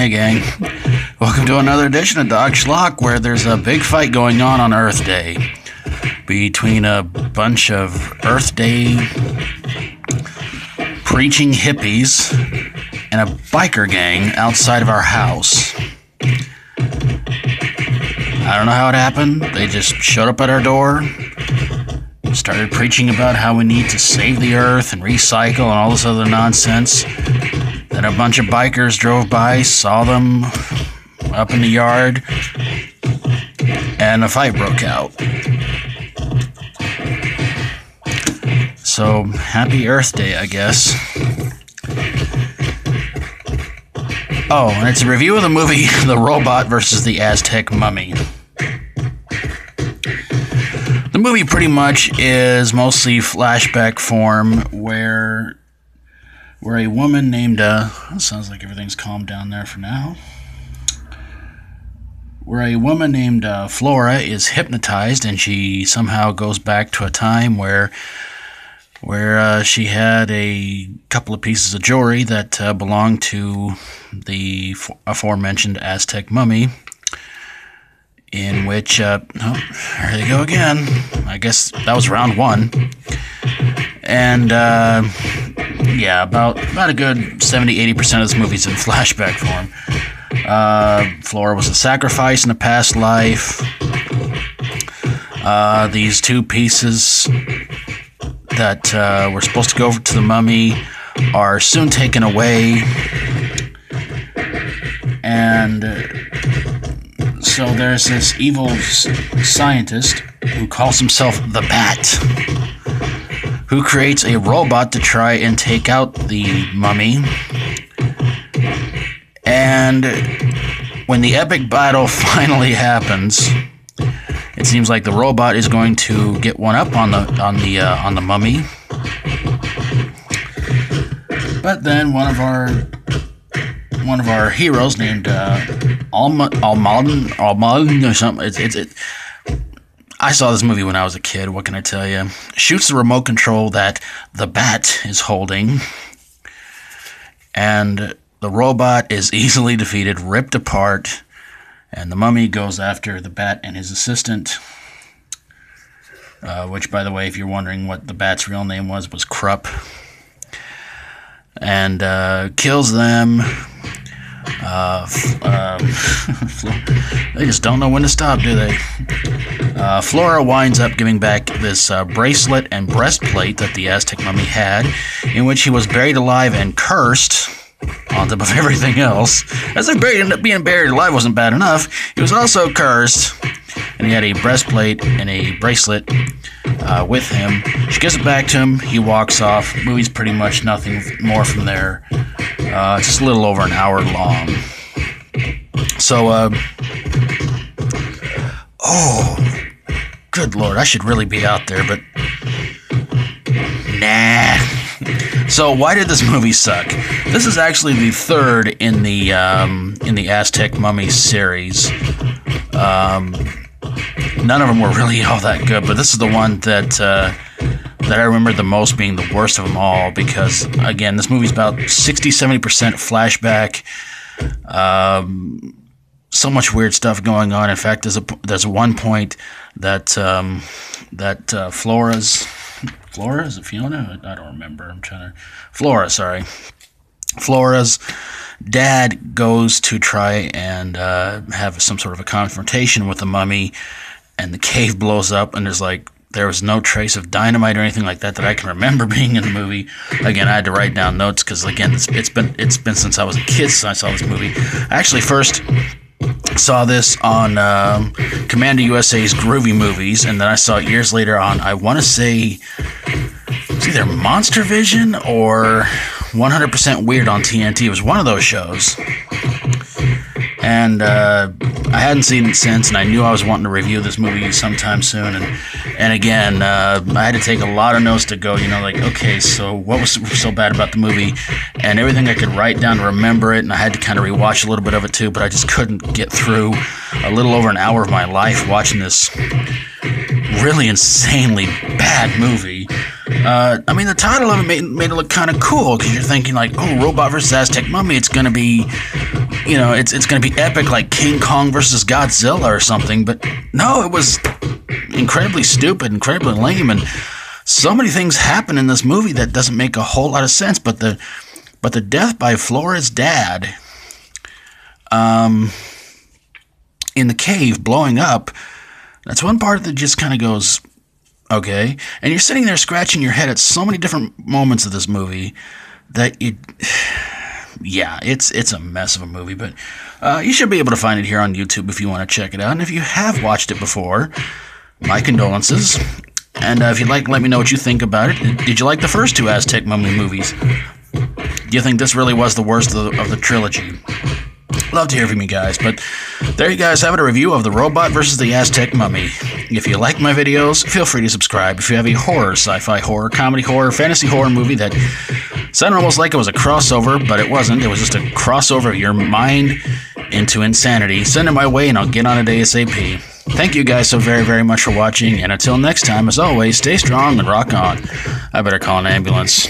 Hey gang, welcome to another edition of Dog Schlock, where there's a big fight going on Earth Day between a bunch of Earth Day preaching hippies and a biker gang outside of our house. I don't know how it happened. They just showed up at our door, started preaching about how we need to save the earth and recycle and all this other nonsense. Then a bunch of bikers drove by, saw them up in the yard, and a fight broke out. So, happy Earth Day, I guess. Oh, and it's a review of the movie The Robot versus the Aztec Mummy. The movie pretty much is mostly flashback form where a woman named, sounds like everything's calmed down there for now, where a woman named Flora is hypnotized, and she somehow goes back to a time where she had a couple of pieces of jewelry that belonged to the aforementioned Aztec mummy, in which, there they go again. I guess that was round one. And, yeah, about a good 70-80% of this movie's in flashback form. Flora was a sacrifice in a past life. These two pieces that were supposed to go over to the mummy are soon taken away. And so there's this evil scientist who calls himself the Bat, who creates a robot to try and take out the mummy. And when the epic battle finally happens, it seems like the robot is going to get one up on the mummy. But then one of our heroes named Almalden or something. I saw this movie when I was a kid, what can I tell you? Shoots the remote control that the Bat is holding, and the robot is easily defeated, ripped apart, and the mummy goes after the Bat and his assistant, which, by the way, if you're wondering what the Bat's real name was Krupp, and kills them. They just don't know when to stop, do they? Flora winds up giving back this bracelet and breastplate that the Aztec mummy had, in which he was buried alive and cursed on top of everything else. As if being buried alive wasn't bad enough, he was also cursed, and he had a breastplate and a bracelet with him. She gives it back to him. He walks off. The movie's pretty much nothing more from there. It's just a little over an hour long. So, oh, good Lord, I should really be out there, but nah. So, why did this movie suck? This is actually the third in the Aztec Mummy series. None of them were really all that good, but this is the one that I remember the most being the worst of them all, because, again, this movie's about 60-70% flashback. So much weird stuff going on. In fact, there's one point that Flora, is it Fiona? I don't remember. Flora's dad goes to try and have some sort of a confrontation with the mummy, and the cave blows up, and there was no trace of dynamite or anything like that I can remember being in the movie. Again, I had to write down notes because, again, it's been since I was a kid since I saw this movie. I actually first saw this on Commander USA's Groovy Movies, and then I saw it years later on, I want to say, it's either Monster Vision or 100% Weird on TNT. It was one of those shows. And I hadn't seen it since, and I knew I was wanting to review this movie sometime soon. And again, I had to take a lot of notes to go, okay, so what was so bad about the movie? And everything I could write down to remember it, and I had to kind of rewatch a little bit of it too, but I just couldn't get through a little over an hour of my life watching this really insanely bad movie. I mean, the title of it made it look kind of cool, because you're thinking, like, oh, robot versus Aztec mummy, it's going to be, it's going to be epic, like King Kong versus Godzilla or something. But no, it was incredibly stupid, incredibly lame, and so many things happen in this movie that doesn't make a whole lot of sense. But the death by Flora's dad, in the cave blowing up, that's one part that just kind of goes, okay. And you're sitting there scratching your head at so many different moments of this movie that it's a mess of a movie. But you should be able to find it here on YouTube if you want to check it out. And if you have watched it before, my condolences. And if you'd like, let me know what you think about it. Did you like the first two Aztec mummy movies? Do you think this really was the worst of the trilogy? Love to hear from you guys. But there you guys have it, a review of the robot versus the Aztec mummy. If you like my videos, feel free to subscribe. If you have a horror, sci-fi horror, comedy horror, fantasy horror movie that sounded almost like it was a crossover, but it wasn't. It was just a crossover of your mind into insanity, send it my way and I'll get on it ASAP. Thank you guys so very, very much for watching, and until next time, as always, stay strong and rock on. I better call an ambulance.